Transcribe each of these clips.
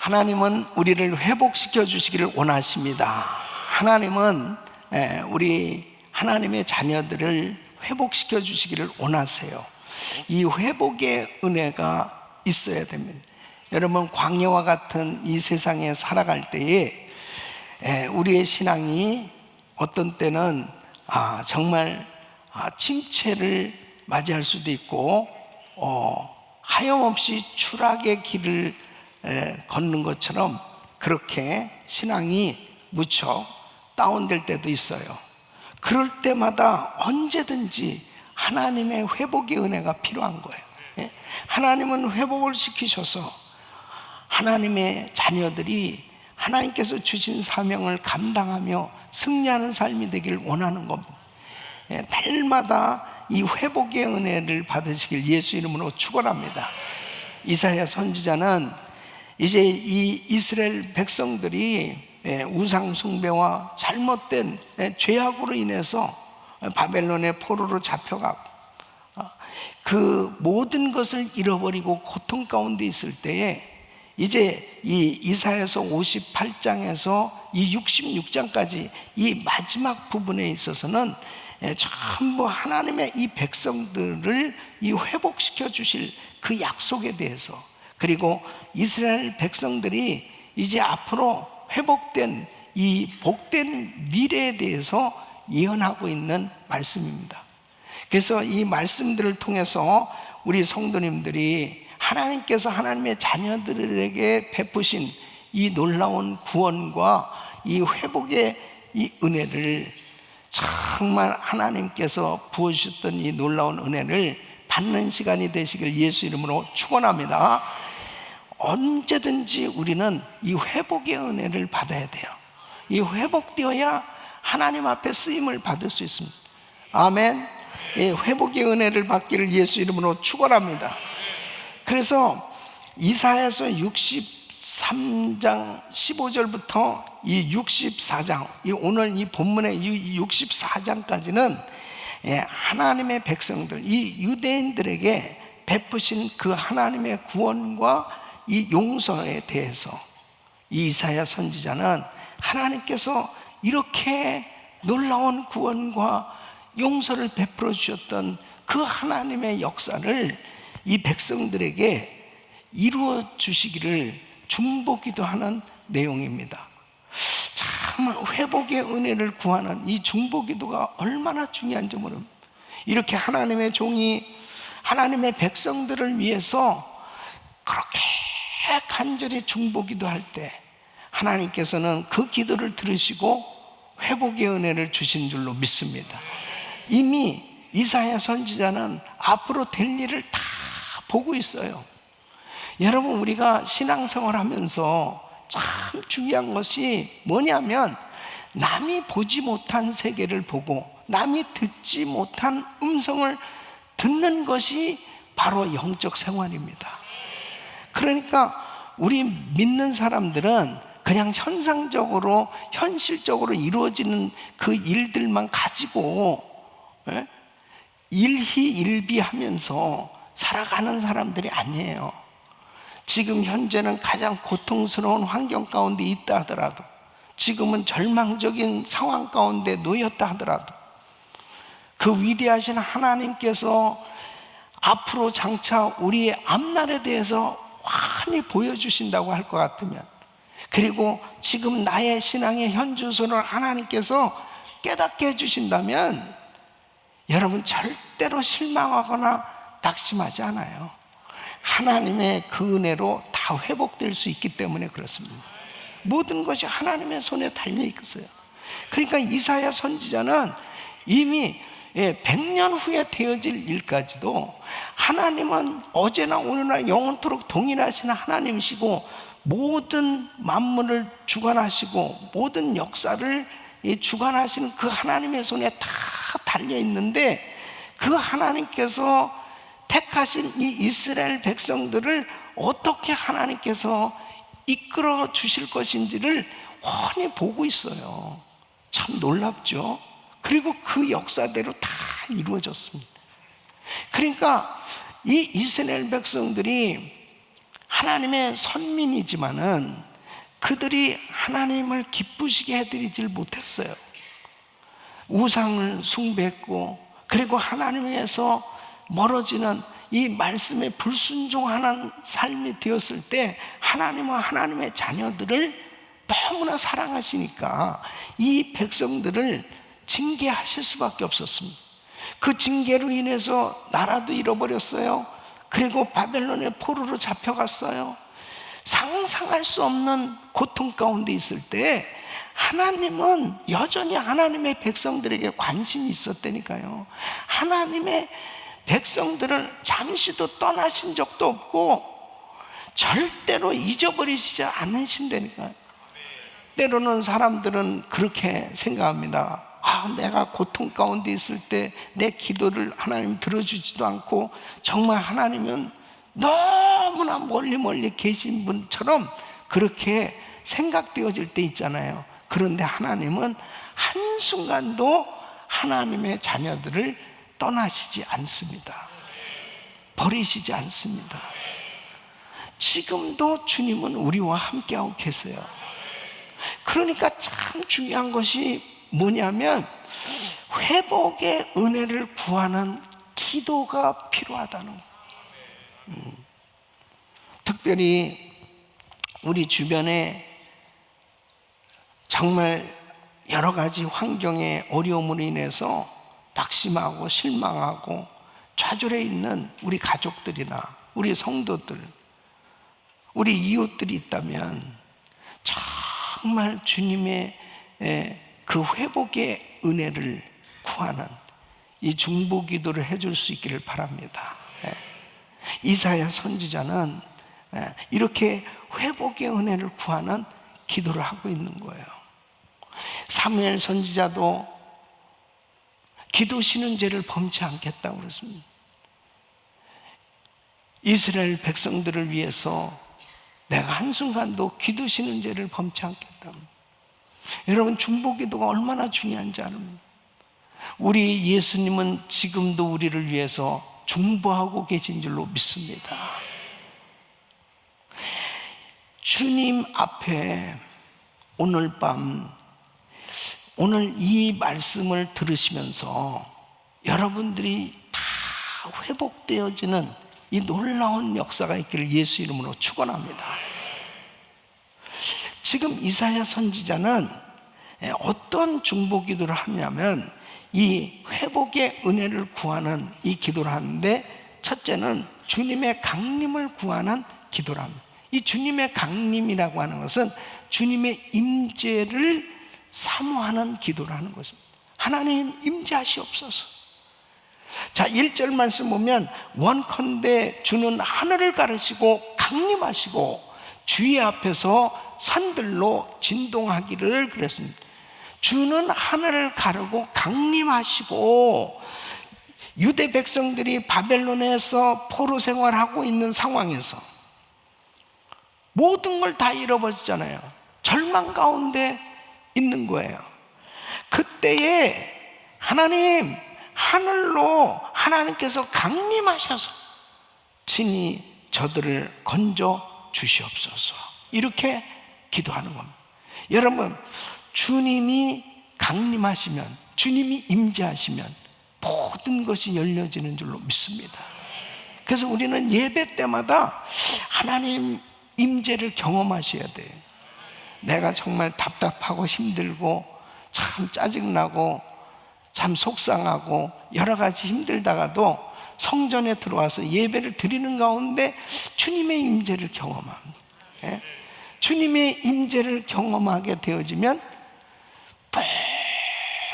하나님은 우리를 회복시켜 주시기를 원하십니다. 하나님은 우리 하나님의 자녀들을 회복시켜 주시기를 원하세요. 이 회복의 은혜가 있어야 됩니다. 여러분, 광야와 같은 이 세상에 살아갈 때에 우리의 신앙이 어떤 때는 정말 침체를 맞이할 수도 있고 하염없이 추락의 길을 걷는 것처럼 그렇게 신앙이 무척 다운될 때도 있어요. 그럴 때마다 언제든지 하나님의 회복의 은혜가 필요한 거예요. 하나님은 회복을 시키셔서 하나님의 자녀들이 하나님께서 주신 사명을 감당하며 승리하는 삶이 되기를 원하는 겁니다. 날마다 이 회복의 은혜를 받으시길 예수 이름으로 축원합니다. 이사야 선지자는 이제 이 이스라엘 백성들이 우상 숭배와 잘못된 죄악으로 인해서 바벨론의 포로로 잡혀가고 그 모든 것을 잃어버리고 고통 가운데 있을 때에 이제 이 이사야서 58장에서 이 66장까지 이 마지막 부분에 있어서는 전부 하나님의 이 백성들을 이 회복시켜 주실 그 약속에 대해서, 그리고 이스라엘 백성들이 이제 앞으로 회복된 이 복된 미래에 대해서 예언하고 있는 말씀입니다. 그래서 이 말씀들을 통해서 우리 성도님들이 하나님께서 하나님의 자녀들에게 베푸신 이 놀라운 구원과 이 회복의 이 은혜를, 정말 하나님께서 부어주셨던 이 놀라운 은혜를 받는 시간이 되시길 예수 이름으로 축원합니다. 언제든지 우리는 이 회복의 은혜를 받아야 돼요. 이 회복되어야 하나님 앞에 쓰임을 받을 수 있습니다. 아멘. 회복의 은혜를 받기를 예수 이름으로 축원합니다. 그래서 이사야서 63장 15절부터 이 64장, 오늘 이 본문의 이 64장까지는 하나님의 백성들, 이 유대인들에게 베푸신 그 하나님의 구원과 이 용서에 대해서 이 이사야 선지자는 하나님께서 이렇게 놀라운 구원과 용서를 베풀어 주셨던 그 하나님의 역사를 이 백성들에게 이루어 주시기를 중보기도 하는 내용입니다. 참 회복의 은혜를 구하는 이 중보기도가 얼마나 중요한지 모릅니다. 이렇게 하나님의 종이 하나님의 백성들을 위해서 그렇게 간절히 중보기도 할 때 하나님께서는 그 기도를 들으시고 회복의 은혜를 주신 줄로 믿습니다. 이미 이사야 선지자는 앞으로 될 일을 다 보고 있어요. 여러분, 우리가 신앙생활 하면서 참 중요한 것이 뭐냐면 남이 보지 못한 세계를 보고 남이 듣지 못한 음성을 듣는 것이 바로 영적 생활입니다. 그러니까 우리 믿는 사람들은 그냥 현상적으로 현실적으로 이루어지는 그 일들만 가지고 일희일비하면서 살아가는 사람들이 아니에요. 지금 현재는 가장 고통스러운 환경 가운데 있다 하더라도, 지금은 절망적인 상황 가운데 놓였다 하더라도 그 위대하신 하나님께서 앞으로 장차 우리의 앞날에 대해서 환히 보여주신다고 할 것 같으면, 그리고 지금 나의 신앙의 현주소를 하나님께서 깨닫게 해주신다면 여러분 절대로 실망하거나 낙심하지 않아요. 하나님의 그 은혜로 다 회복될 수 있기 때문에 그렇습니다. 모든 것이 하나님의 손에 달려 있어요. 그러니까 이사야 선지자는 이미 100년 후에 되어질 일까지도 하나님은 어제나 오늘나 영원토록 동일하신 하나님이시고 모든 만물을 주관하시고 모든 역사를 주관하시는 그 하나님의 손에 다 달려 있는데, 그 하나님께서 택하신 이 이스라엘 백성들을 어떻게 하나님께서 이끌어 주실 것인지를 훤히 보고 있어요. 참 놀랍죠. 그리고 그 역사대로 다 이루어졌습니다. 그러니까 이 이스라엘 백성들이 하나님의 선민이지만은 그들이 하나님을 기쁘시게 해드리질 못했어요. 우상을 숭배했고, 그리고 하나님에서 멀어지는 이 말씀에 불순종하는 삶이 되었을 때 하나님과 하나님의 자녀들을 너무나 사랑하시니까 이 백성들을 징계하실 수밖에 없었습니다. 그 징계로 인해서 나라도 잃어버렸어요. 그리고 바벨론의 포로로 잡혀갔어요. 상상할 수 없는 고통 가운데 있을 때 하나님은 여전히 하나님의 백성들에게 관심이 있었다니까요. 하나님의 백성들을 잠시도 떠나신 적도 없고 절대로 잊어버리시지 않으신다니까요. 때로는 사람들은 그렇게 생각합니다. 내가 고통 가운데 있을 때 내 기도를 하나님 들어주지도 않고 정말 하나님은 너무나 멀리 계신 분처럼 그렇게 생각되어질 때 있잖아요. 그런데 하나님은 한순간도 하나님의 자녀들을 떠나시지 않습니다. 버리시지 않습니다. 지금도 주님은 우리와 함께하고 계세요. 그러니까 참 중요한 것이 뭐냐면 회복의 은혜를 구하는 기도가 필요하다는 거예요. 특별히 우리 주변에 정말 여러 가지 환경의 어려움으로 인해서 낙심하고 실망하고 좌절해 있는 우리 가족들이나 우리 성도들, 우리 이웃들이 있다면 정말 주님의 그 회복의 은혜를 구하는 이 중보 기도를 해줄 수 있기를 바랍니다. 이사야 선지자는 이렇게 회복의 은혜를 구하는 기도를 하고 있는 거예요. 사무엘 선지자도 기도 쉬는 죄를 범치 않겠다고 그랬습니다. 이스라엘 백성들을 위해서 내가 한순간도 기도 쉬는 죄를 범치 않겠다. 여러분, 중보 기도가 얼마나 중요한지 아십니까? 우리 예수님은 지금도 우리를 위해서 중보하고 계신 줄로 믿습니다. 주님 앞에 오늘 밤, 오늘 이 말씀을 들으시면서 여러분들이 다 회복되어지는 이 놀라운 역사가 있기를 예수 이름으로 축원합니다. 지금 이사야 선지자는 어떤 중보 기도를 하냐면 이 회복의 은혜를 구하는 이 기도를 하는데, 첫째는 주님의 강림을 구하는 기도를 합니다. 이 주님의 강림이라고 하는 것은 주님의 임재를 사모하는 기도를 하는 것입니다. 하나님 임재하시옵소서. 자, 1절 말씀 보면 원컨대 주는 하늘을 가르시고 강림하시고 주의 앞에서 산들로 진동하기를 그랬습니다. 주는 하늘을 가르고 강림하시고, 유대 백성들이 바벨론에서 포로 생활하고 있는 상황에서 모든 걸 다 잃어버렸잖아요. 절망 가운데 있는 거예요. 그때에 하나님, 하늘로 하나님께서 강림하셔서 친히 저들을 건져 주시옵소서, 이렇게 기도하는 겁니다. 여러분, 주님이 강림하시면, 주님이 임재하시면 모든 것이 열려지는 줄로 믿습니다. 그래서 우리는 예배 때마다 하나님 임재를 경험하셔야 돼요. 내가 정말 답답하고 힘들고 참 짜증나고 참 속상하고 여러 가지 힘들다가도 성전에 들어와서 예배를 드리는 가운데 주님의 임재를 경험합니다. 주님의 임재를 경험하게 되어지면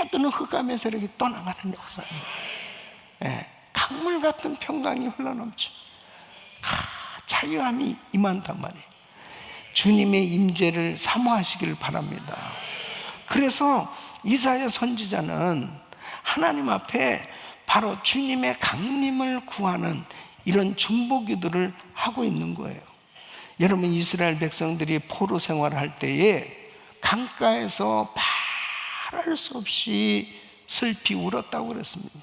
모든 흑암의 세력이 떠나가는 역사입니다. 강물 같은 평강이 흘러넘쳐 자유함이 임한단 말이에요. 주님의 임재를 사모하시기를 바랍니다. 그래서 이사야 선지자는 하나님 앞에 바로 주님의 강림을 구하는 이런 중보 기도를 하고 있는 거예요. 여러분, 이스라엘 백성들이 포로 생활할 때에 강가에서 말할 수 없이 슬피 울었다고 그랬습니다.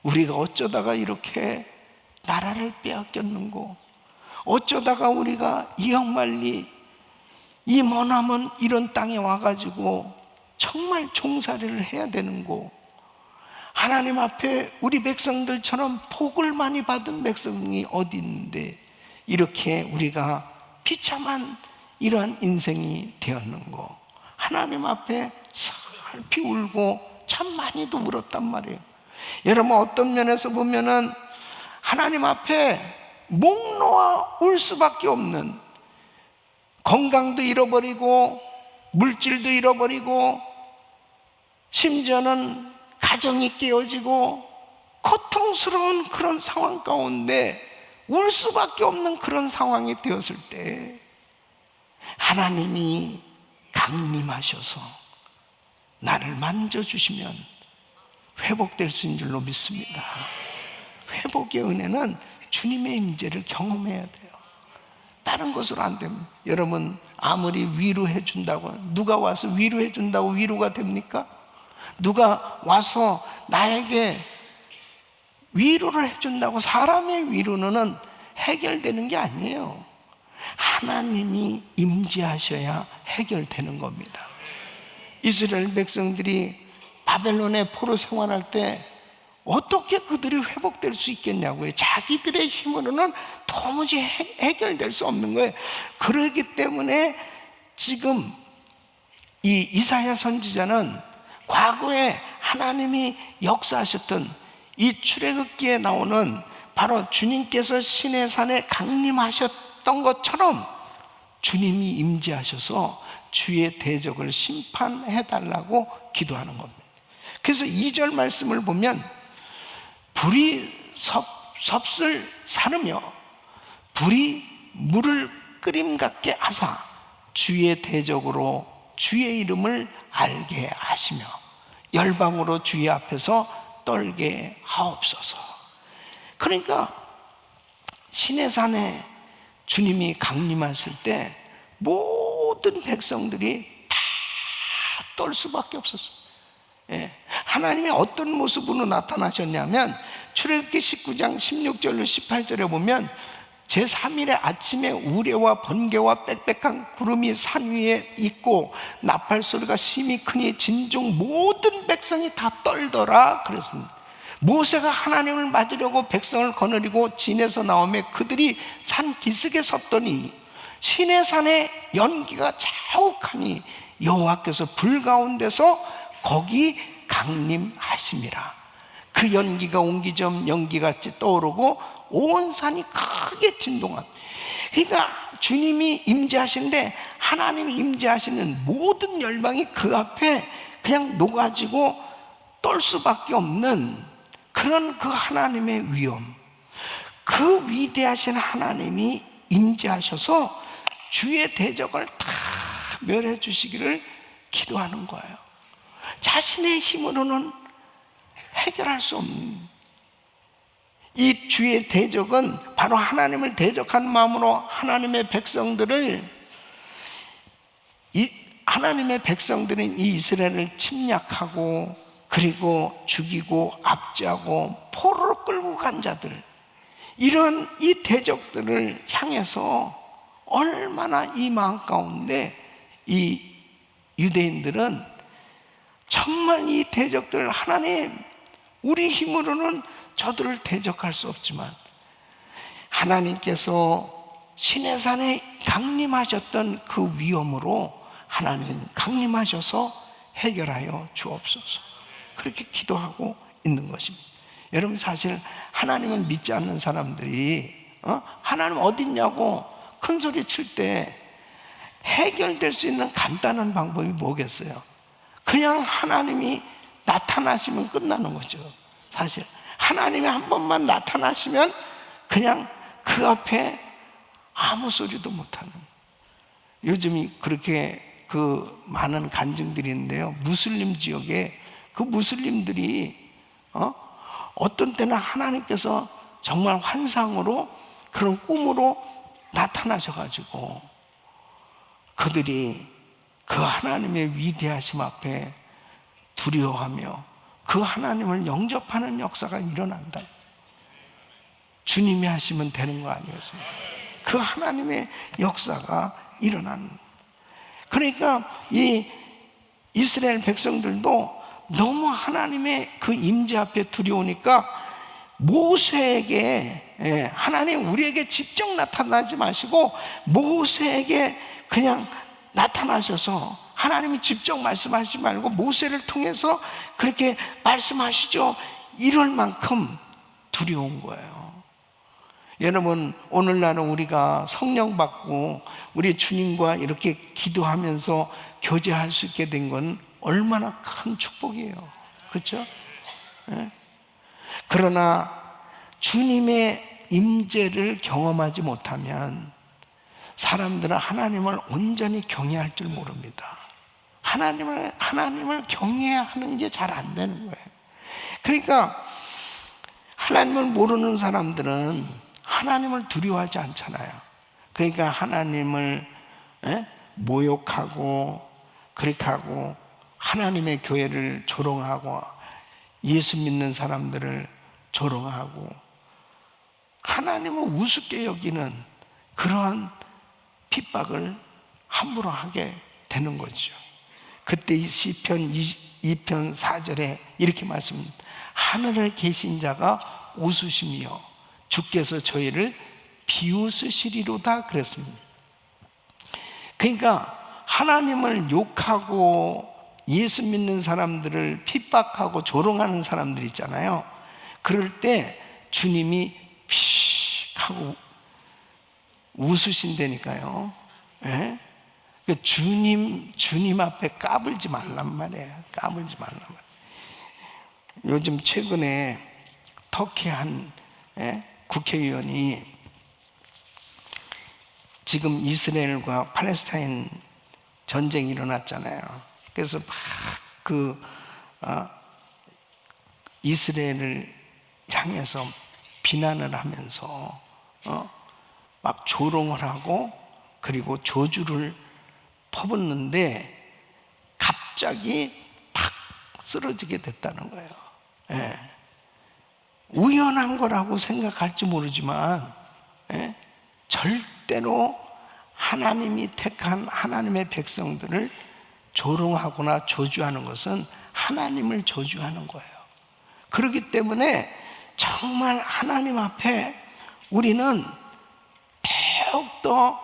우리가 어쩌다가 이렇게 나라를 빼앗겼는고, 어쩌다가 우리가 이 흑말리 이 머나먼 이런 땅에 와가지고 정말 종살이를 해야 되는 거, 하나님 앞에 우리 백성들처럼 복을 많이 받은 백성이 어디 있는데 이렇게 우리가 비참한 이러한 인생이 되었는고, 하나님 앞에 슬피 울고 참 많이도 울었단 말이에요. 여러분, 어떤 면에서 보면은 하나님 앞에 목 놓아 울 수밖에 없는, 건강도 잃어버리고 물질도 잃어버리고 심지어는 가정이 깨어지고 고통스러운 그런 상황 가운데 울 수밖에 없는 그런 상황이 되었을 때 하나님이 강림하셔서 나를 만져주시면 회복될 수 있는 줄로 믿습니다. 회복의 은혜는 주님의 임재를 경험해야 돼요. 다른 것으로 안 됩니다. 여러분, 아무리 위로해 준다고, 누가 와서 위로해 준다고 위로가 됩니까? 누가 와서 나에게 위로를 해준다고, 사람의 위로는 해결되는 게 아니에요. 하나님이 임재하셔야 해결되는 겁니다. 이스라엘 백성들이 바벨론의 포로 생활할 때 어떻게 그들이 회복될 수 있겠냐고요. 자기들의 힘으로는 도무지 해결될 수 없는 거예요. 그렇기 때문에 지금 이 이사야 선지자는 과거에 하나님이 역사하셨던 이 출애굽기에 나오는 바로 주님께서 시내산에 강림하셨던 것처럼 주님이 임재하셔서 주의 대적을 심판해달라고 기도하는 겁니다. 그래서 2절 말씀을 보면 불이 섭을 사르며 불이 물을 끓임 같게 하사 주의 대적으로 주의 이름을 알게 하시며 열방으로 주의 앞에서 떨게 하옵소서. 그러니까 시내산에 주님이 강림하실 때 모든 백성들이 다 떨 수밖에 없었어요. 하나님이 어떤 모습으로 나타나셨냐면 출애굽기 19장 16절로 18절에 보면 제3일의 아침에 우레와 번개와 빽빽한 구름이 산 위에 있고 나팔 소리가 심히 크니 진중 모든 백성이 다 떨더라 그랬습니다. 모세가 하나님을 맞으려고 백성을 거느리고 진에서 나오며 그들이 산 기슭에 섰더니 시내산에 연기가 자욱하니 여호와께서 불 가운데서 거기 강림하심이라. 그 연기가 옹기점 연기같이 떠오르고 온 산이 크게 진동한. 그러니까 주님이 임재하시는데 하나님이 임재하시는 모든 열방이 그 앞에 그냥 녹아지고 떨 수밖에 없는 그런 그 하나님의 위엄, 그 위대하신 하나님이 임재하셔서 주의 대적을 다 멸해 주시기를 기도하는 거예요. 자신의 힘으로는 해결할 수 없는 이 주의 대적은 바로 하나님을 대적한 마음으로 하나님의 백성들은 이 이스라엘을 침략하고 그리고 죽이고 압제하고 포로로 끌고 간 자들, 이런 이 대적들을 향해서 얼마나 이 마음 가운데 이 유대인들은 정말 이 대적들, 하나님 우리 힘으로는 저들을 대적할 수 없지만 하나님께서 시내산에 강림하셨던 그 위엄으로 하나님 강림하셔서 해결하여 주옵소서. 그렇게 기도하고 있는 것입니다. 여러분, 사실 하나님을 믿지 않는 사람들이 하나님 어디 있냐고 큰 소리 칠 때 해결될 수 있는 간단한 방법이 뭐겠어요? 그냥 하나님이 나타나시면 끝나는 거죠. 사실 하나님이 한 번만 나타나시면 그냥 그 앞에 아무 소리도 못하는, 요즘이 그렇게 그 많은 간증들이 있는데요, 무슬림 지역에 그 무슬림들이 어떤 때는 하나님께서 정말 환상으로 그런 꿈으로 나타나셔가지고 그들이 그 하나님의 위대하심 앞에 두려워하며 그 하나님을 영접하는 역사가 일어난다. 주님이 하시면 되는 거 아니었어요? 그 하나님의 역사가 일어나는. 그러니까 이 이스라엘 백성들도 너무 하나님의 그 임재 앞에 두려우니까 모세에게, 하나님 우리에게 직접 나타나지 마시고 모세에게 그냥 나타나셔서, 하나님이 직접 말씀하시지 말고 모세를 통해서 그렇게 말씀하시죠, 이럴 만큼 두려운 거예요. 여러분, 오늘날은 우리가 성령 받고 우리 주님과 이렇게 기도하면서 교제할 수 있게 된 건 얼마나 큰 축복이에요. 그렇죠? 그러나 주님의 임재를 경험하지 못하면 사람들은 하나님을 온전히 경외할 줄 모릅니다. 하나님을 경외하는 게 잘 안 되는 거예요. 그러니까 하나님을 모르는 사람들은 하나님을 두려워하지 않잖아요. 그러니까 하나님을 모욕하고 그렇게 하고, 하나님의 교회를 조롱하고, 예수 믿는 사람들을 조롱하고, 하나님을 우습게 여기는 그러한 핍박을 함부로 하게 되는 거죠. 그때 이 시편 2편 4절에 이렇게 말씀합니다. 하늘에 계신 자가 웃으시며 주께서 저희를 비웃으시리로다 그랬습니다. 그러니까 하나님을 욕하고 예수 믿는 사람들을 핍박하고 조롱하는 사람들 있잖아요. 그럴 때 주님이 픽 하고 웃으신다니까요. 주님 앞에 까불지 말란 말이에요. 까불지 말란 말이에요. 요즘 최근에 터키 한 국회의원이 지금 이스라엘과 팔레스타인 전쟁이 일어났잖아요. 그래서 막 이스라엘을 향해서 비난을 하면서 막 조롱을 하고 그리고 저주를 퍼붓는데 갑자기 팍 쓰러지게 됐다는 거예요. 우연한 거라고 생각할지 모르지만 절대로 하나님이 택한 하나님의 백성들을 조롱하거나 저주하는 것은 하나님을 저주하는 거예요. 그렇기 때문에 정말 하나님 앞에 우리는 더욱더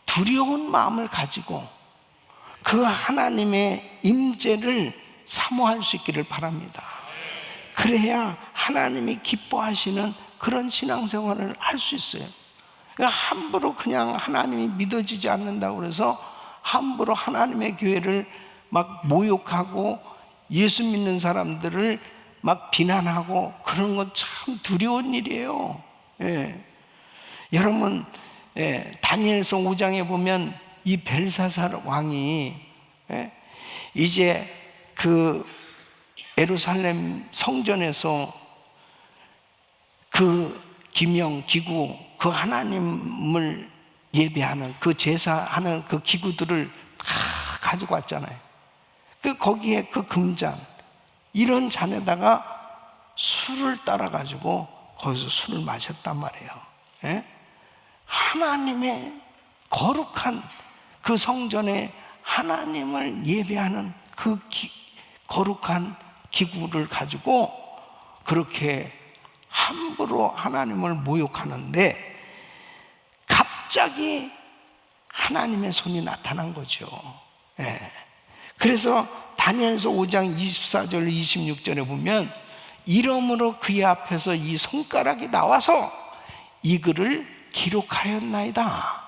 두려운 마음을 가지고 그 하나님의 임재를 사모할 수 있기를 바랍니다. 그래야 하나님이 기뻐하시는 그런 신앙생활을 할 수 있어요. 그러니까 함부로 그냥 하나님이 믿어지지 않는다고 해서 함부로 하나님의 교회를 막 모욕하고 예수 믿는 사람들을 막 비난하고 그런 건 참 두려운 일이에요. 여러분, 다니엘서 5장에 보면 이 벨사살 왕이 이제 그 예루살렘 성전에서 그 기명, 기구, 그 하나님을 예배하는 그 제사하는 그 기구들을 다 가지고 왔잖아요. 거기에 그 금잔, 이런 잔에다가 술을 따라가지고 거기서 술을 마셨단 말이에요. 하나님의 거룩한 그 성전에 하나님을 예배하는 그 거룩한 기구를 가지고 그렇게 함부로 하나님을 모욕하는데 갑자기 하나님의 손이 나타난 거죠. 그래서 다니엘서 5장 24절 26절에 보면 이러므로 그의 앞에서 이 손가락이 나와서 이 글을 기록하였나이다.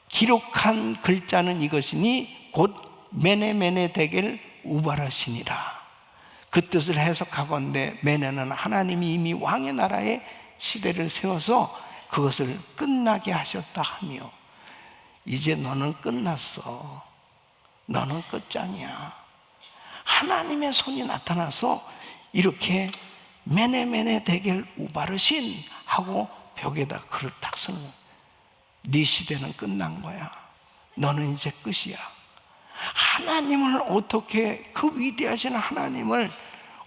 기록한 글자는 이것이니 곧 메네메네 데겔 우바르시니라. 그 뜻을 해석하건대 메네는 하나님이 이미 왕의 나라에 시대를 세워서 그것을 끝나게 하셨다 하며, 이제 너는 끝났어. 너는 끝장이야. 하나님의 손이 나타나서 이렇게 메네메네 데겔 우바르신 하고 벽에다 글을 딱 쓰는 거야. 네 시대는 끝난 거야. 너는 이제 끝이야. 하나님을 어떻게, 그 위대하신 하나님을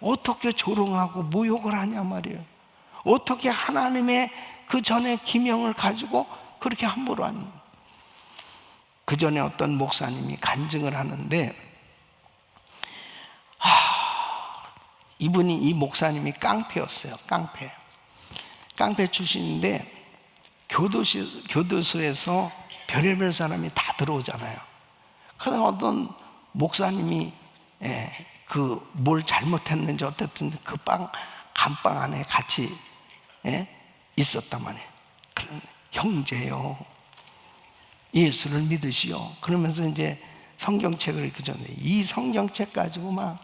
어떻게 조롱하고 모욕을 하냐 말이에요. 어떻게 하나님의 그 전에 기명을 가지고 그렇게 함부로 안. 그 전에 어떤 목사님이 간증을 하는데, 이분이, 이 목사님이 깡패였어요. 깡패 출신인데, 교도소에서 별의별 사람이 다 들어오잖아요. 그러다 어떤 목사님이 뭘 잘못했는지 어쨌든 그 감방 안에 같이 있었단 말이에요. 그런데 형제요, 예수를 믿으시오. 그러면서 이제 성경책을 이렇게 줬는데, 이 성경책 가지고 막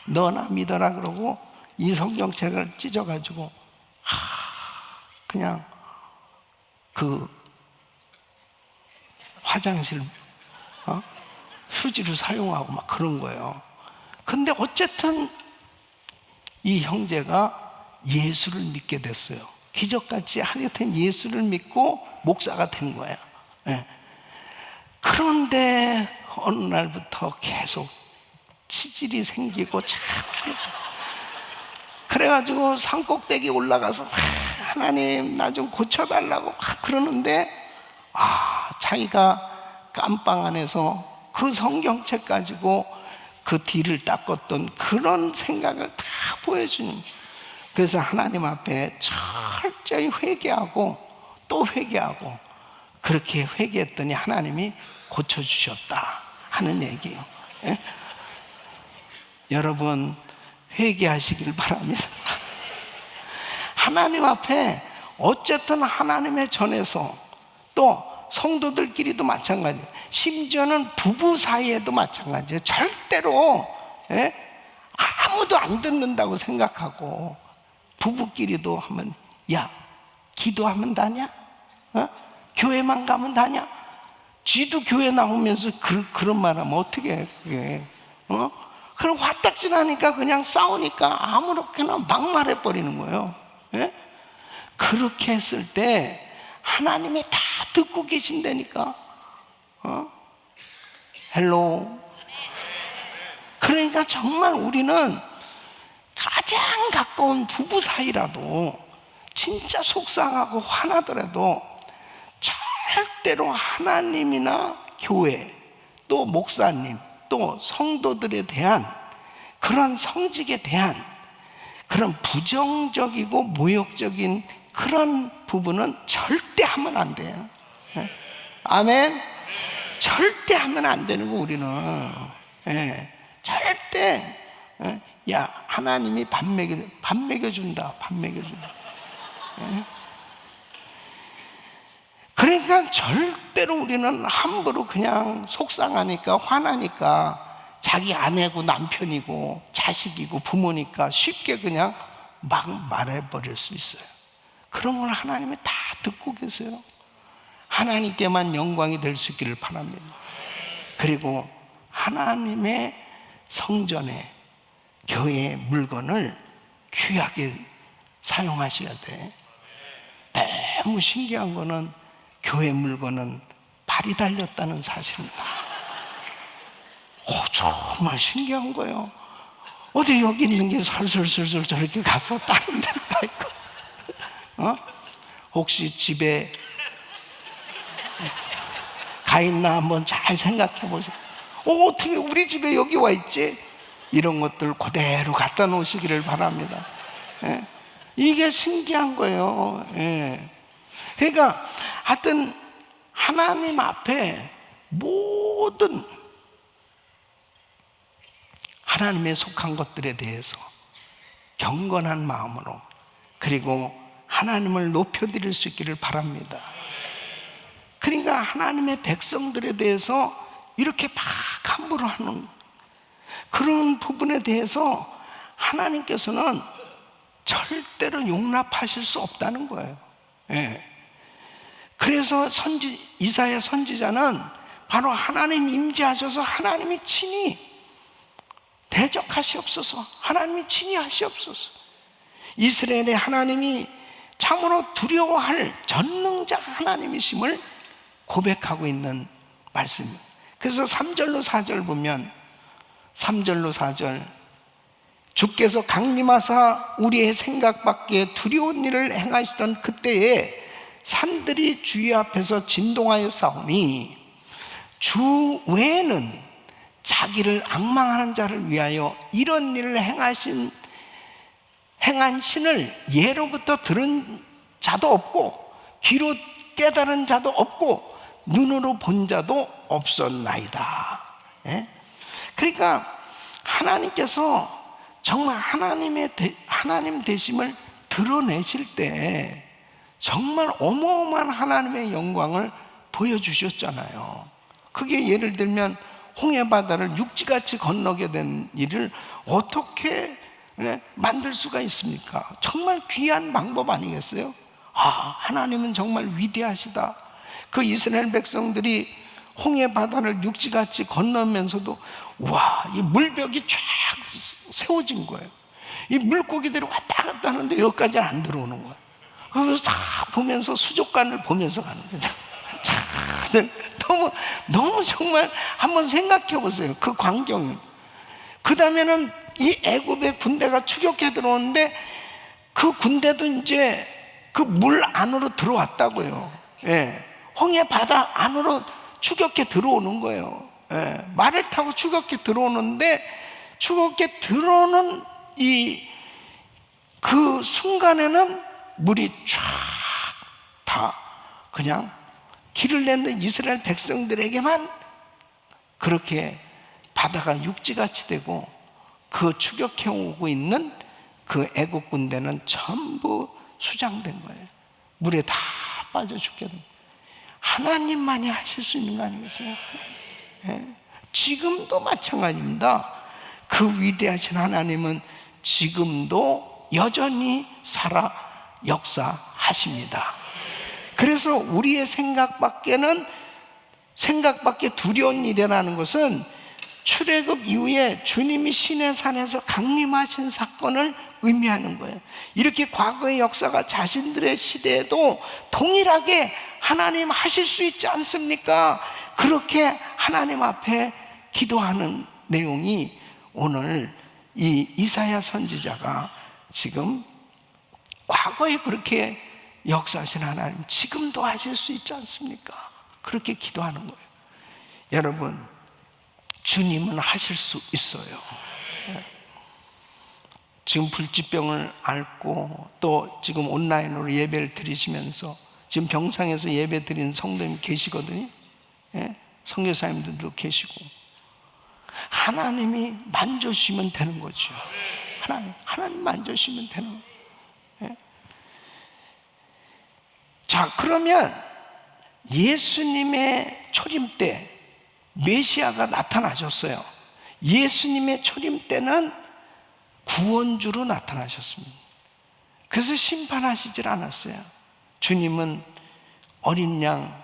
너나 믿어라 그러고, 이 성경책을 찢어가지고 그냥 그 화장실 휴지를 사용하고 막 그런 거예요. 근데 어쨌든 이 형제가 예수를 믿게 됐어요. 기적같이 하여튼 예수를 믿고 목사가 된 거예요. 그런데 어느 날부터 계속 치질이 생기고, 그래가지고 산꼭대기 올라가서 하나님 나 좀 고쳐달라고 막 그러는데, 자기가 깜방 안에서 그 성경책 가지고 그 뒤를 닦았던 그런 생각을 다 보여주는. 그래서 하나님 앞에 철저히 회개하고 또 회개하고, 그렇게 회개했더니 하나님이 고쳐주셨다 하는 얘기예요. 여러분 회개하시길 바랍니다. 하나님 앞에 어쨌든 하나님의 전에서, 또 성도들끼리도 마찬가지예요. 심지어는 부부 사이에도 마찬가지예요. 절대로 아무도 안 듣는다고 생각하고, 부부끼리도 하면, 야 기도하면 다냐? 교회만 가면 다냐? 쥐도 교회 나오면서 그런 말 하면 어떻게 해 그게? 그럼 화딱지나니까 그냥 싸우니까 아무렇게나 막 말해버리는 거예요. 그렇게 했을 때 하나님이 다 듣고 계신다니까. 헬로. 그러니까 정말 우리는 가장 가까운 부부 사이라도 진짜 속상하고 화나더라도 절대로 하나님이나 교회, 또 목사님, 또 성도들에 대한 그런 성직에 대한 그런 부정적이고 모욕적인 그런 부분은 절대 하면 안 돼요. 아멘. 절대 하면 안 되는 거 우리는. 절대. 야 하나님이 밥 먹여준다. 그러니까 절대로 우리는 함부로 그냥 속상하니까 화나니까 자기 아내고 남편이고 자식이고 부모니까 쉽게 그냥 막 말해버릴 수 있어요. 그런 걸 하나님이 다 듣고 계세요. 하나님께만 영광이 될 수 있기를 바랍니다. 그리고 하나님의 성전에 교회의 물건을 귀하게 사용하셔야 돼. 너무 신기한 거는 교회 물건은 발이 달렸다는 사실입니다. 정말 신기한 거예요. 어디 여기 있는 게 설설설설 저렇게 가서 다른 데로 가 있고, 혹시 집에 가 있나 한번 잘 생각해 보세요. 어떻게 우리 집에 여기 와 있지? 이런 것들 그대로 갖다 놓으시기를 바랍니다. 이게 신기한 거예요. 그러니까 하여튼 하나님 앞에 모든 하나님에 속한 것들에 대해서 경건한 마음으로, 그리고 하나님을 높여드릴 수 있기를 바랍니다. 그러니까 하나님의 백성들에 대해서 이렇게 막 함부로 하는 그런 부분에 대해서 하나님께서는 절대로 용납하실 수 없다는 거예요. 그래서 이사야 선지자는 바로 하나님 임재하셔서 하나님이 친히 대적하시옵소서, 하나님이 친히 하시옵소서, 이스라엘의 하나님이 참으로 두려워할 전능자 하나님이심을 고백하고 있는 말씀입니다. 그래서 3절로 4절 보면, 3절로 4절, 주께서 강림하사 우리의 생각 밖에 두려운 일을 행하시던 그때에 산들이 주의 앞에서 진동하여 싸우니 주 외에는 자기를 앙망하는 자를 위하여 이런 일을 행한 신을 예로부터 들은 자도 없고 귀로 깨달은 자도 없고 눈으로 본 자도 없었나이다. 그러니까 하나님께서 정말 하나님 되심을 드러내실 때 정말 어마어마한 하나님의 영광을 보여주셨잖아요. 그게 예를 들면 홍해바다를 육지같이 건너게 된 일을 어떻게 만들 수가 있습니까? 정말 귀한 방법 아니겠어요? 하나님은 정말 위대하시다. 그 이스라엘 백성들이 홍해바다를 육지같이 건너면서도 이 물벽이 쫙 세워진 거예요. 이 물고기들이 왔다 갔다 하는데 여기까지는 안 들어오는 거예요. 그래서 다 보면서 수족관을 보면서 가는 거예요. 너무 정말 한번 생각해 보세요. 그 광경을. 그 다음에는 이 애굽의 군대가 추격해 들어오는데 그 군대도 이제 그 물 안으로 들어왔다고요. 홍해 바다 안으로 추격해 들어오는 거예요. 말을 타고 추격해 들어오는데 추격해 들어오는 그 순간에는 물이 쫙 다 그냥 길을 내는 이스라엘 백성들에게만 그렇게 바다가 육지같이 되고 그 추격해 오고 있는 그 애국 군대는 전부 수장된 거예요. 물에 다 빠져 죽게 된 거예요. 하나님만이 하실 수 있는 거 아니겠어요? 지금도 마찬가지입니다. 그 위대하신 하나님은 지금도 여전히 살아 역사하십니다. 그래서 우리의 생각밖에 두려운 일이라는 것은 출애굽 이후에 주님이 시내산에서 강림하신 사건을 의미하는 거예요. 이렇게 과거의 역사가 자신들의 시대에도 동일하게 하나님 하실 수 있지 않습니까? 그렇게 하나님 앞에 기도하는 내용이 오늘 이 이사야 선지자가 지금 과거에 그렇게 역사하신 하나님 지금도 하실 수 있지 않습니까? 그렇게 기도하는 거예요. 여러분, 주님은 하실 수 있어요. 지금 불치병을 앓고 또 지금 온라인으로 예배를 드리시면서 지금 병상에서 예배 드리는 성도님 계시거든요. 선교사님들도 계시고 하나님이 만져주시면 되는 거죠. 하나님 만져주시면 되는 거예요. 자, 그러면 예수님의 초림 때 메시아가 나타나셨어요. 예수님의 초림 때는 구원주로 나타나셨습니다. 그래서 심판하시질 않았어요. 주님은 어린 양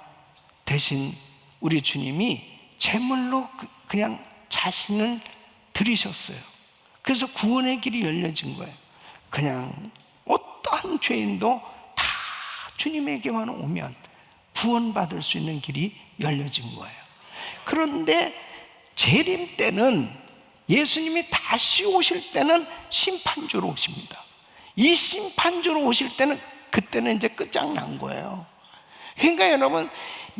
대신 우리 주님이 제물로 그냥 자신을 드리셨어요. 그래서 구원의 길이 열려진 거예요. 그냥 어떠한 죄인도 다 주님에게만 오면 구원받을 수 있는 길이 열려진 거예요. 그런데 재림 때는 예수님이 다시 오실 때는 심판주로 오십니다. 이 심판주로 오실 때는 그때는 이제 끝장난 거예요. 그러니까 여러분,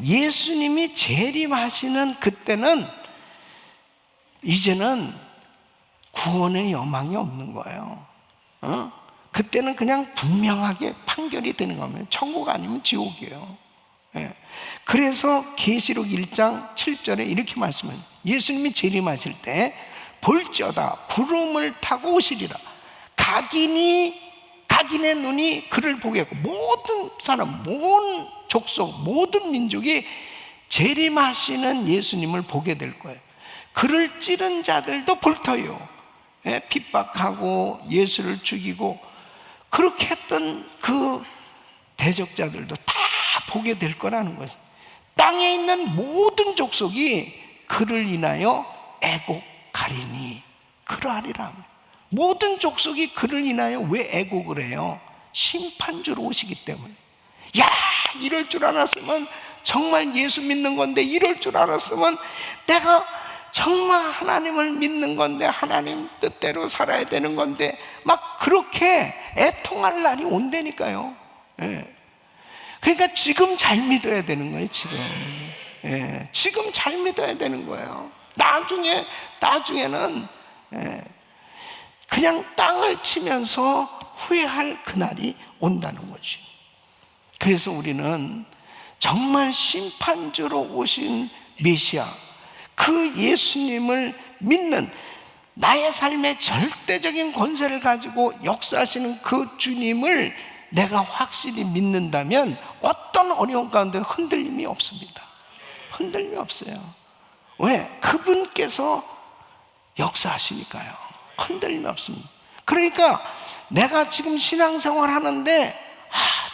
예수님이 재림하시는 그때는 이제는 구원의 여망이 없는 거예요. 그때는 그냥 분명하게 판결이 되는 겁니다. 천국 아니면 지옥이에요. 그래서 계시록 1장 7절에 이렇게 말씀해요. 예수님이 재림하실 때 볼지어다 구름을 타고 오시리라. 각인의 눈이 그를 보겠고, 모든 사람, 모든 족속, 모든 민족이 재림하시는 예수님을 보게 될 거예요. 그를 찌른 자들도 볼터요. 핍박하고 예수를 죽이고 그렇게 했던 그 대적자들도 다 보게 될 거라는 거예요. 땅에 있는 모든 족속이 그를 인하여 애곡하리니 그러하리라. 모든 족속이 그를 인하여 왜 애곡을 해요? 심판주로 오시기 때문에. 이럴 줄 알았으면 정말 예수 믿는 건데, 이럴 줄 알았으면 내가 정말 하나님을 믿는 건데, 하나님 뜻대로 살아야 되는 건데, 막 그렇게 애통할 날이 온다니까요. 그러니까 지금 잘 믿어야 되는 거예요. 지금. 예, 지금 잘 믿어야 되는 거예요. 나중에는 그냥 땅을 치면서 후회할 그날이 온다는 거죠. 그래서 우리는 정말 심판주로 오신 메시아, 그 예수님을 믿는, 나의 삶에 절대적인 권세를 가지고 역사하시는 그 주님을 내가 확실히 믿는다면 어떤 어려운 가운데 흔들림이 없습니다. 흔들림이 없어요. 왜? 그분께서 역사하시니까요. 흔들림이 없습니다. 그러니까 내가 지금 신앙생활 하는데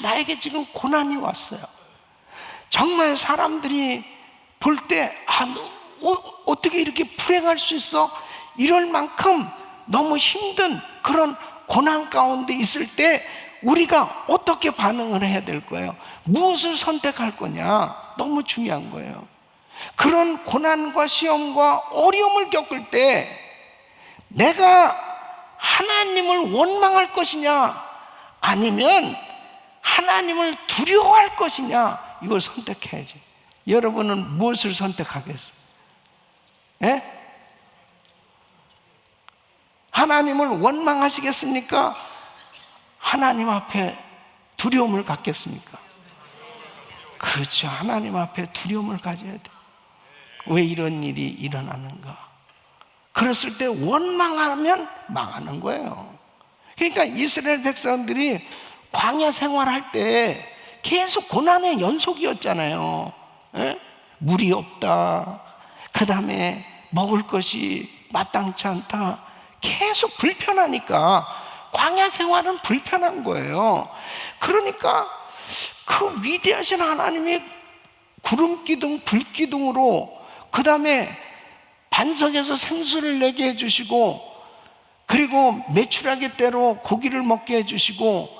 나에게 지금 고난이 왔어요. 정말 사람들이 볼 때 어떻게 이렇게 불행할 수 있어? 이럴 만큼 너무 힘든 그런 고난 가운데 있을 때 우리가 어떻게 반응을 해야 될 거예요? 무엇을 선택할 거냐? 너무 중요한 거예요. 그런 고난과 시험과 어려움을 겪을 때 내가 하나님을 원망할 것이냐, 아니면 하나님을 두려워할 것이냐, 이걸 선택해야지. 여러분은 무엇을 선택하겠어요? 예? 하나님을 원망하시겠습니까? 하나님 앞에 두려움을 갖겠습니까? 그렇죠. 하나님 앞에 두려움을 가져야 돼. 왜 이런 일이 일어나는가? 그랬을 때 원망하면 망하는 거예요. 그러니까 이스라엘 백성들이 광야 생활할 때 계속 고난의 연속이었잖아요. 예? 물이 없다, 그 다음에 먹을 것이 마땅치 않다, 계속 불편하니까 광야 생활은 불편한 거예요. 그러니까 그 위대하신 하나님의 구름 기둥, 불 기둥으로, 그 다음에 반석에서 생수를 내게 해주시고, 그리고 메추라기 때로 고기를 먹게 해주시고,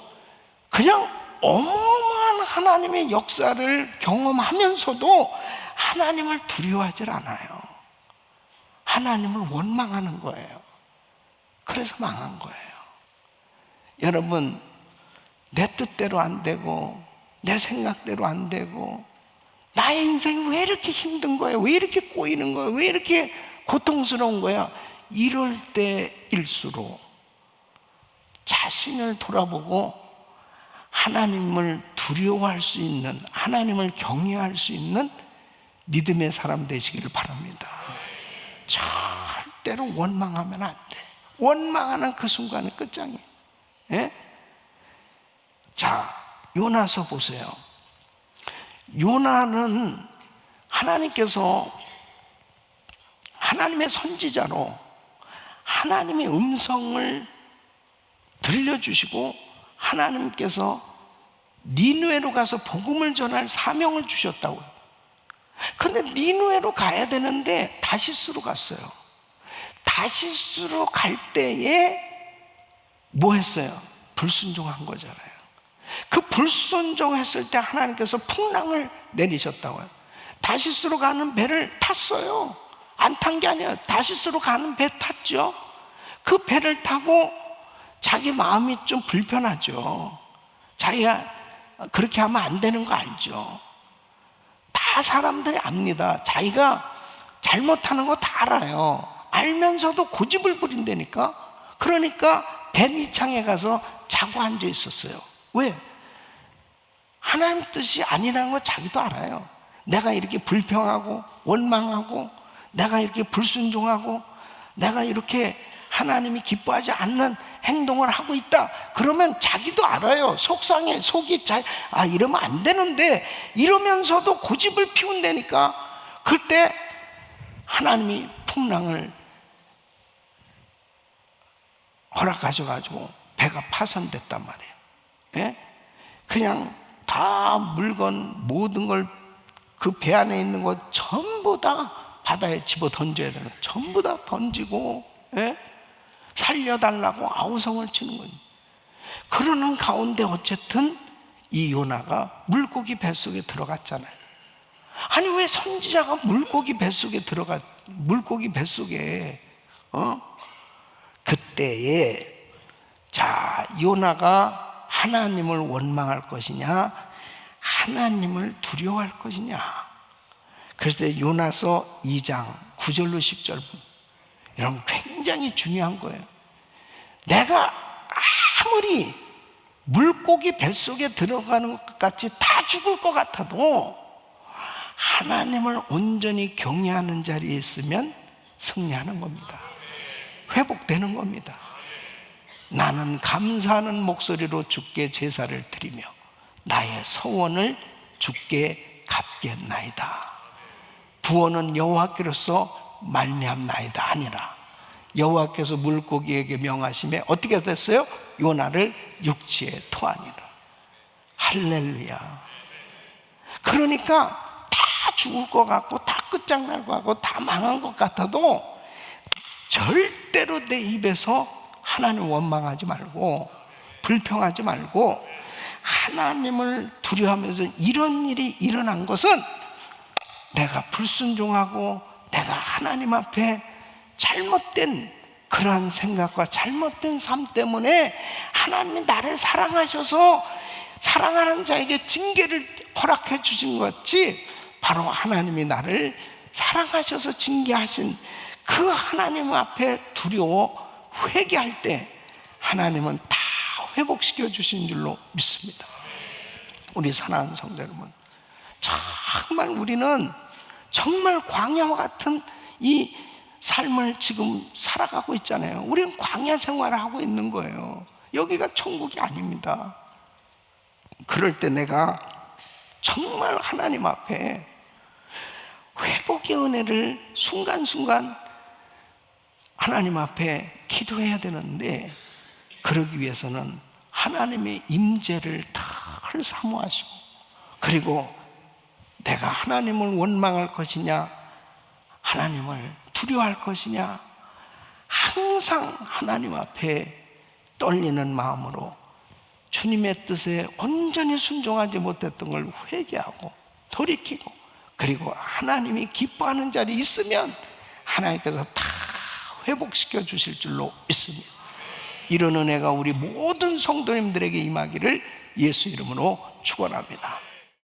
그냥 어마어마한 하나님의 역사를 경험하면서도 하나님을 두려워하질 않아요. 하나님을 원망하는 거예요. 그래서 망한 거예요. 여러분, 내 뜻대로 안 되고 내 생각대로 안 되고 나의 인생이 왜 이렇게 힘든 거예요? 왜 이렇게 꼬이는 거예요? 왜 이렇게 고통스러운 거야? 이럴 때일수록 자신을 돌아보고 하나님을 두려워할 수 있는, 하나님을 경외할 수 있는 믿음의 사람 되시기를 바랍니다. 절대로 원망하면 안 돼. 원망하는 그 순간은 끝장이에요. 예? 자, 요나서 보세요. 요나는 하나님께서 하나님의 선지자로 하나님의 음성을 들려주시고 하나님께서 니느웨로 가서 복음을 전할 사명을 주셨다고요. 근데 니느웨로 가야 되는데 다시스로 갔어요. 다시스로 갈 때에 뭐 했어요? 불순종한 거잖아요. 그 불순종했을 때 하나님께서 풍랑을 내리셨다고요. 다시스로 가는 배를 탔어요. 안 탄 게 아니에요. 다시스로 가는 배 탔죠. 그 배를 타고 자기 마음이 좀 불편하죠. 자기가 그렇게 하면 안 되는 거 알죠. 다 사람들이 압니다. 자기가 잘못하는 거 다 알아요. 알면서도 고집을 부린다니까. 그러니까 배 밑창에 가서 자고 앉아 있었어요. 왜? 하나님 뜻이 아니라는 거 자기도 알아요. 내가 이렇게 불평하고 원망하고 내가 이렇게 불순종하고 내가 이렇게 하나님이 기뻐하지 않는 행동을 하고 있다, 그러면 자기도 알아요. 속상해. 속이 이러면 안 되는데 이러면서도 고집을 피운다니까. 그때 하나님이 풍랑을 허락하셔가지고 배가 파손됐단 말이에요. 예? 그냥 다 물건 모든 걸 그 배 안에 있는 것 전부 다 바다에 집어 던져야 되는, 전부 다 던지고, 예? 살려달라고 아우성을 치는 거예요. 그러는 가운데 어쨌든 이 요나가 물고기 뱃속에 들어갔잖아요. 아니 왜 선지자가 물고기 뱃속에 물고기 뱃속에 그때에 자, 요나가 하나님을 원망할 것이냐 하나님을 두려워할 것이냐. 그래서 요나서 2장 9절로 10절 여러분 굉장히 중요한 거예요. 내가 아무리 물고기 뱃속에 들어가는 것 같이 다 죽을 것 같아도 하나님을 온전히 경외하는 자리에 있으면 승리하는 겁니다. 회복되는 겁니다. 나는 감사하는 목소리로 주께 제사를 드리며 나의 서원을 주께 갚겠나이다. 구원은 여호와께로서 말미암나이다 하니라. 여호와께서 물고기에게 명하심에 어떻게 됐어요? 요나를 육지에 토하니라. 할렐루야. 그러니까 다 죽을 것 같고 다 끝장날 것 같고 다 망한 것 같아도 절대로 내 입에서 하나님 원망하지 말고 불평하지 말고 하나님을 두려워하면서 이런 일이 일어난 것은 내가 불순종하고 내가 하나님 앞에 잘못된 그러한 생각과 잘못된 삶 때문에 하나님이 나를 사랑하셔서 사랑하는 자에게 징계를 허락해 주신 것 같이 바로 하나님이 나를 사랑하셔서 징계하신 그 하나님 앞에 두려워 회개할 때 하나님은 다 회복시켜 주신 줄로 믿습니다. 우리 사랑하는 성도 여러분, 정말 우리는 정말 광야와 같은 이 삶을 지금 살아가고 있잖아요. 우리는 광야 생활을 하고 있는 거예요. 여기가 천국이 아닙니다. 그럴 때 내가 정말 하나님 앞에 회복의 은혜를 순간순간 하나님 앞에 기도해야 되는데, 그러기 위해서는 하나님의 임재를 늘 사모하시고, 그리고 내가 하나님을 원망할 것이냐 하나님을 두려워할 것이냐 항상 하나님 앞에 떨리는 마음으로 주님의 뜻에 온전히 순종하지 못했던 걸 회개하고 돌이키고, 그리고 하나님이 기뻐하는 자리에 있으면 하나님께서 다 회복시켜 주실 줄로 믿습니다. 이런 은혜가 우리 모든 성도님들에게 임하기를 예수 이름으로 축원합니다.